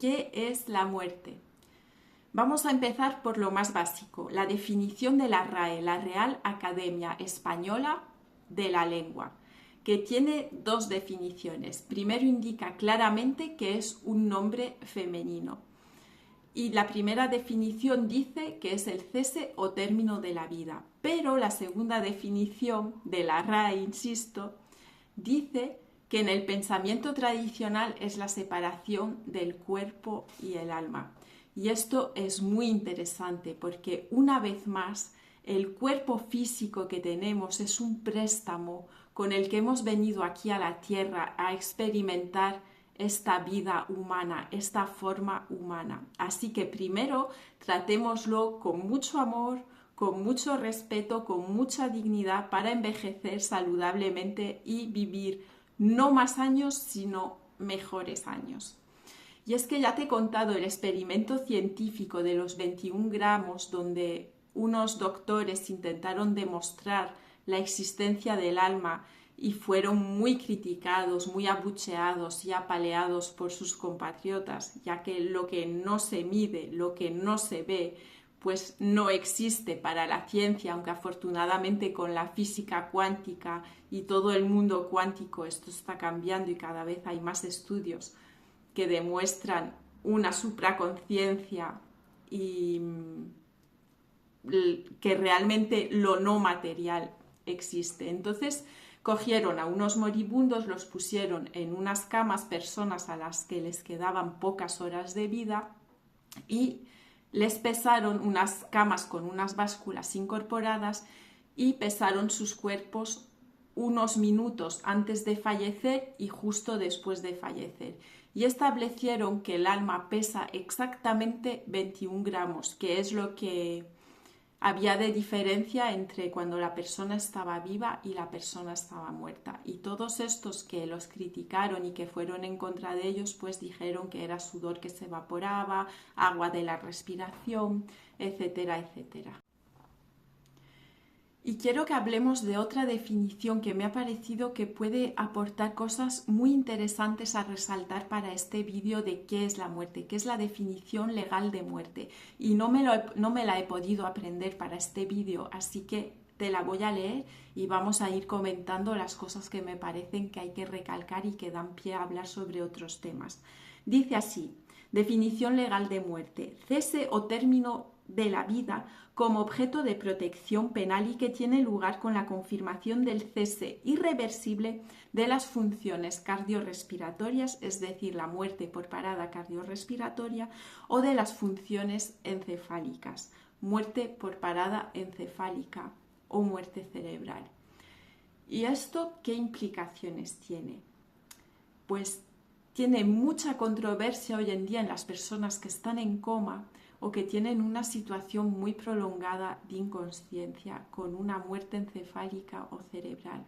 ¿Qué es la muerte? Vamos a empezar por lo más básico, la definición de la RAE, la Real Academia Española de la Lengua, que tiene dos definiciones. Primero indica claramente que es un nombre femenino. Y la primera definición dice que es el cese o término de la vida. Pero la segunda definición de la RAE, insisto, dice que en el pensamiento tradicional es la separación del cuerpo y el alma. Y esto es muy interesante porque una vez más el cuerpo físico que tenemos es un préstamo con el que hemos venido aquí a la tierra a experimentar esta vida humana, esta forma humana. Así que primero tratémoslo con mucho amor, con mucho respeto, con mucha dignidad para envejecer saludablemente y vivir no más años, sino mejores años. Y es que ya te he contado el experimento científico de los 21 gramos donde unos doctores intentaron demostrar la existencia del alma y fueron muy criticados, muy abucheados y apaleados por sus compatriotas, ya que lo que no se mide, lo que no se ve, pues no existe para la ciencia, aunque afortunadamente con la física cuántica y todo el mundo cuántico esto está cambiando y cada vez hay más estudios que demuestran una supraconciencia y que realmente lo no material existe. Entonces cogieron a unos moribundos, los pusieron en unas camas, personas a las que les quedaban pocas horas de vida, y les pesaron unas camas con unas básculas incorporadas y pesaron sus cuerpos unos minutos antes de fallecer y justo después de fallecer. Y establecieron que el alma pesa exactamente 21 gramos, que es lo que había de diferencia entre cuando la persona estaba viva y la persona estaba muerta. Y todos estos que los criticaron y que fueron en contra de ellos, pues dijeron que era sudor que se evaporaba, agua de la respiración, etcétera, etcétera. Y quiero que hablemos de otra definición que me ha parecido que puede aportar cosas muy interesantes a resaltar para este vídeo de qué es la muerte, qué es la definición legal de muerte. Y no me la he podido aprender para este vídeo, así que te la voy a leer y vamos a ir comentando las cosas que me parecen que hay que recalcar y que dan pie a hablar sobre otros temas. Dice así: definición legal de muerte: cese o término de la vida como objeto de protección penal y que tiene lugar con la confirmación del cese irreversible de las funciones cardiorrespiratorias, es decir, la muerte por parada cardiorrespiratoria, o de las funciones encefálicas, muerte por parada encefálica o muerte cerebral. ¿Y esto qué implicaciones tiene? Pues tiene mucha controversia hoy en día en las personas que están en coma o que tienen una situación muy prolongada de inconsciencia con una muerte encefálica o cerebral.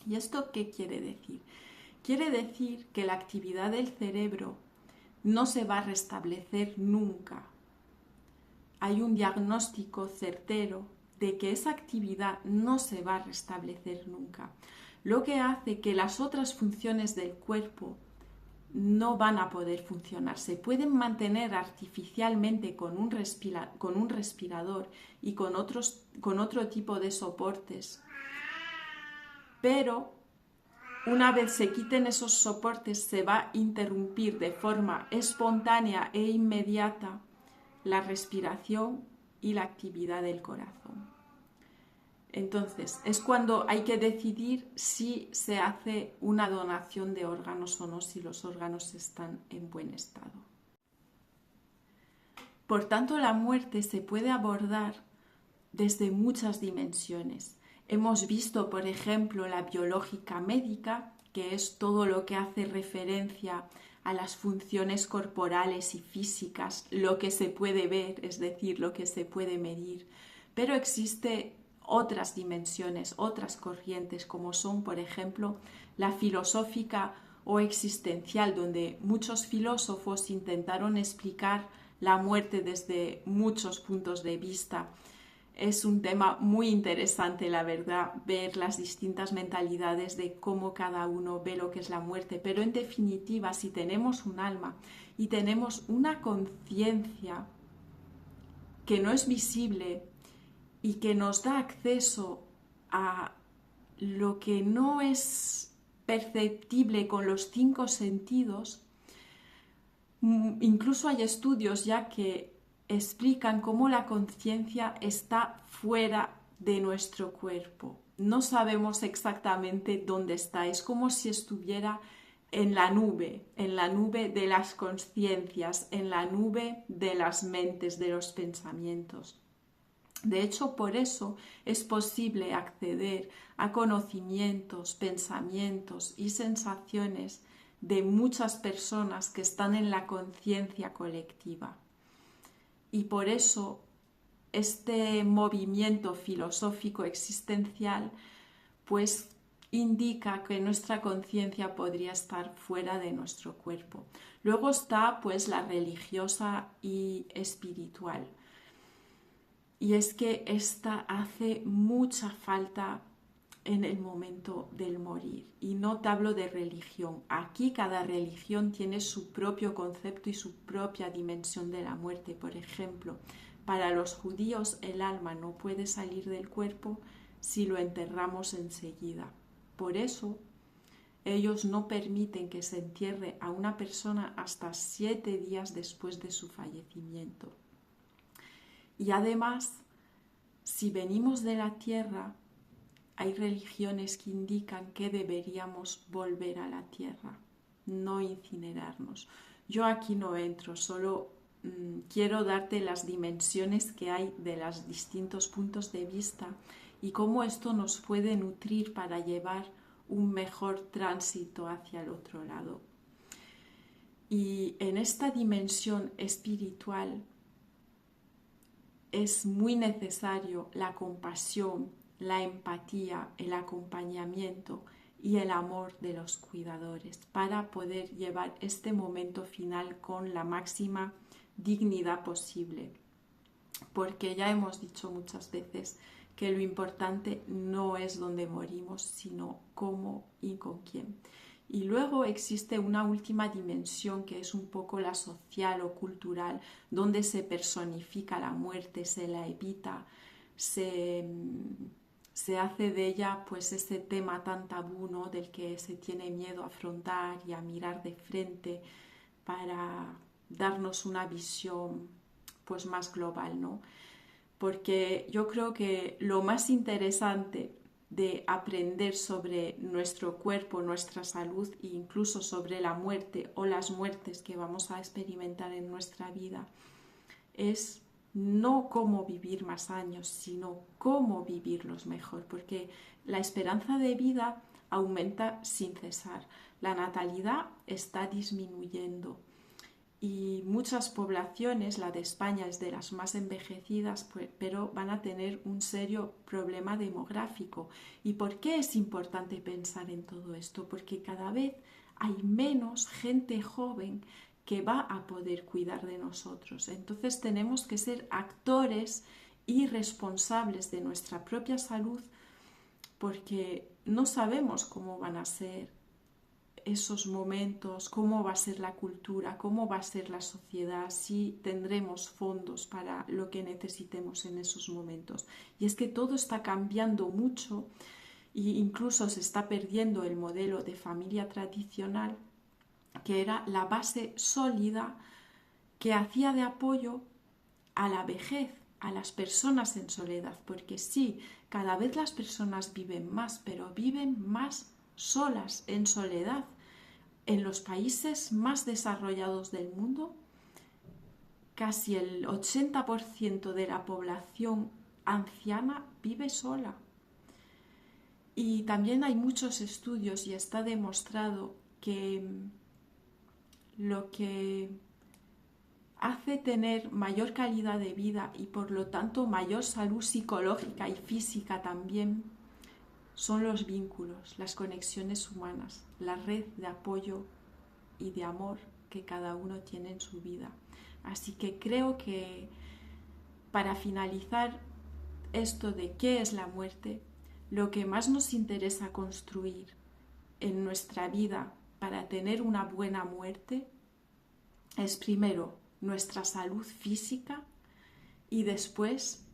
¿Y esto qué quiere decir? Quiere decir que la actividad del cerebro no se va a restablecer nunca. Hay un diagnóstico certero de que esa actividad no se va a restablecer nunca, lo que hace que las otras funciones del cuerpo no van a poder funcionar. Se pueden mantener artificialmente con un respirador y con otro tipo de soportes, pero una vez se quiten esos soportes se va a interrumpir de forma espontánea e inmediata la respiración y la actividad del corazón. Entonces, es cuando hay que decidir si se hace una donación de órganos o no, si los órganos están en buen estado. Por tanto, la muerte se puede abordar desde muchas dimensiones. Hemos visto, por ejemplo, la biológica médica, que es todo lo que hace referencia a las funciones corporales y físicas, lo que se puede ver, es decir, lo que se puede medir. Pero existe otras dimensiones, otras corrientes, como son, por ejemplo, la filosófica o existencial, donde muchos filósofos intentaron explicar la muerte desde muchos puntos de vista, Es un tema muy interesante, la verdad, ver las distintas mentalidades de cómo cada uno ve lo que es la muerte. Pero en definitiva, si tenemos un alma y tenemos una conciencia que no es visible y que nos da acceso a lo que no es perceptible con los 5 sentidos, incluso hay estudios ya que explican cómo la conciencia está fuera de nuestro cuerpo. No sabemos exactamente dónde está, es como si estuviera en la nube de las conciencias, en la nube de las mentes, de los pensamientos. De hecho, por eso es posible acceder a conocimientos, pensamientos y sensaciones de muchas personas que están en la conciencia colectiva. Y por eso este movimiento filosófico existencial pues indica que nuestra conciencia podría estar fuera de nuestro cuerpo. Luego está pues la religiosa y espiritual. Y es que esta hace mucha falta en el momento del morir. Y no te hablo de religión. Aquí cada religión tiene su propio concepto y su propia dimensión de la muerte. Por ejemplo, para los judíos el alma no puede salir del cuerpo si lo enterramos enseguida. Por eso ellos no permiten que se entierre a una persona hasta 7 días después de su fallecimiento. Y además, si venimos de la tierra, hay religiones que indican que deberíamos volver a la tierra, no incinerarnos. Yo aquí no entro, solo quiero darte las dimensiones que hay de los distintos puntos de vista y cómo esto nos puede nutrir para llevar un mejor tránsito hacia el otro lado. Y en esta dimensión espiritual es muy necesario la compasión, la empatía, el acompañamiento y el amor de los cuidadores para poder llevar este momento final con la máxima dignidad posible. Porque ya hemos dicho muchas veces que lo importante no es dónde morimos, sino cómo y con quién. Y luego existe una última dimensión que es un poco la social o cultural, donde se personifica la muerte, se la evita, se hace de ella pues ese tema tan tabú, ¿no?, del que se tiene miedo a afrontar y a mirar de frente para darnos una visión pues más global, ¿no? Porque yo creo que lo más interesante de aprender sobre nuestro cuerpo, nuestra salud e incluso sobre la muerte o las muertes que vamos a experimentar en nuestra vida es no cómo vivir más años, sino cómo vivirlos mejor, porque la esperanza de vida aumenta sin cesar, la natalidad está disminuyendo y muchas poblaciones, la de España es de las más envejecidas, pero van a tener un serio problema demográfico. ¿Y por qué es importante pensar en todo esto? Porque cada vez hay menos gente joven que va a poder cuidar de nosotros. Entonces tenemos que ser actores y responsables de nuestra propia salud porque no sabemos cómo van a ser esos momentos, cómo va a ser la cultura, cómo va a ser la sociedad, si tendremos fondos para lo que necesitemos en esos momentos. Y es que todo está cambiando mucho e incluso se está perdiendo el modelo de familia tradicional, que era la base sólida que hacía de apoyo a la vejez, a las personas en soledad, porque sí, cada vez las personas viven más, pero viven más solas, en soledad. En los países más desarrollados del mundo, casi el 80% de la población anciana vive sola. Y también hay muchos estudios y está demostrado que lo que hace tener mayor calidad de vida y por lo tanto mayor salud psicológica y física también son los vínculos, las conexiones humanas, la red de apoyo y de amor que cada uno tiene en su vida. Así que creo que para finalizar esto de qué es la muerte, lo que más nos interesa construir en nuestra vida para tener una buena muerte es primero nuestra salud física y después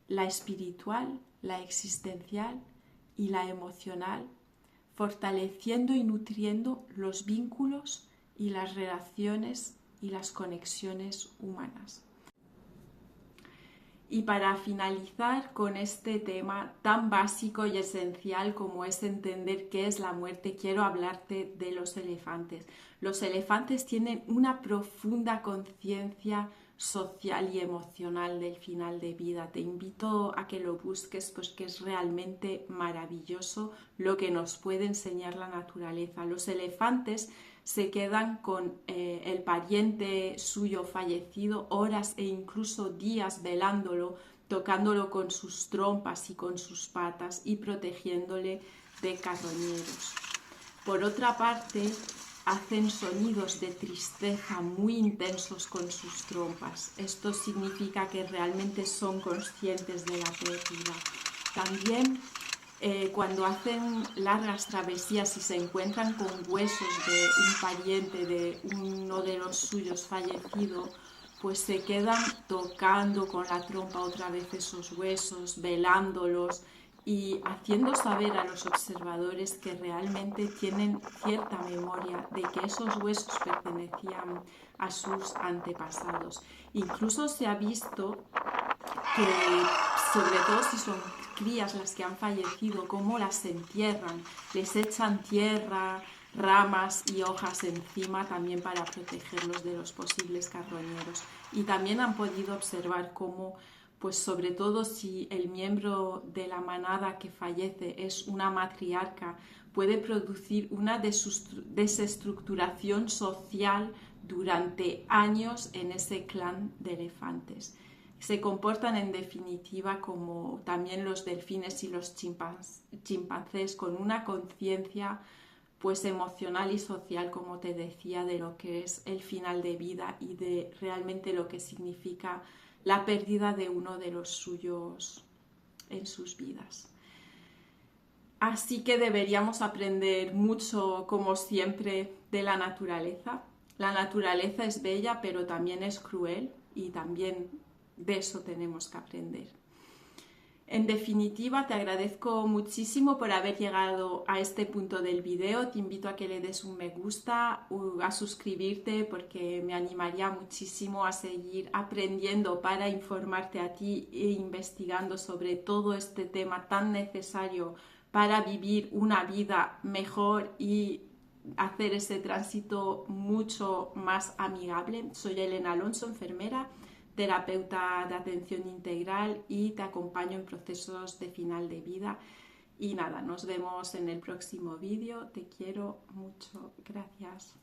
la espiritual, la existencial y la emocional, fortaleciendo y nutriendo los vínculos y las relaciones y las conexiones humanas. Y para finalizar con este tema tan básico y esencial como es entender qué es la muerte, quiero hablarte de los elefantes. Los elefantes tienen una profunda conciencia social y emocional del final de vida. Te invito a que lo busques porque es realmente maravilloso lo que nos puede enseñar la naturaleza. Los elefantes se quedan con el pariente suyo fallecido horas e incluso días velándolo, tocándolo con sus trompas y con sus patas y protegiéndole de carroñeros. Por otra parte, hacen sonidos de tristeza muy intensos con sus trompas. Esto significa que realmente son conscientes de la pérdida. También cuando hacen largas travesías y se encuentran con huesos de un pariente, de uno de los suyos fallecido, pues se quedan tocando con la trompa otra vez esos huesos, velándolos y haciendo saber a los observadores que realmente tienen cierta memoria de que esos huesos pertenecían a sus antepasados. Incluso se ha visto que, sobre todo si son crías las que han fallecido, cómo las entierran, les echan tierra, ramas y hojas encima también para protegerlos de los posibles carroñeros. Y también han podido observar cómo, pues sobre todo si el miembro de la manada que fallece es una matriarca, puede producir una desestructuración social durante años en ese clan de elefantes. Se comportan en definitiva como también los delfines y los chimpancés, con una conciencia pues emocional y social, como te decía, de lo que es el final de vida y de realmente lo que significa la pérdida de uno de los suyos en sus vidas. Así que deberíamos aprender mucho, como siempre, de la naturaleza. La naturaleza es bella, pero también es cruel y también de eso tenemos que aprender. En definitiva, te agradezco muchísimo por haber llegado a este punto del video. Te invito a que le des un me gusta, a suscribirte porque me animaría muchísimo a seguir aprendiendo para informarte a ti e investigando sobre todo este tema tan necesario para vivir una vida mejor y hacer ese tránsito mucho más amigable. Soy Elena Alonso, enfermera, terapeuta de atención integral y te acompaño en procesos de final de vida. Y nada, nos vemos en el próximo vídeo. Te quiero mucho. Gracias.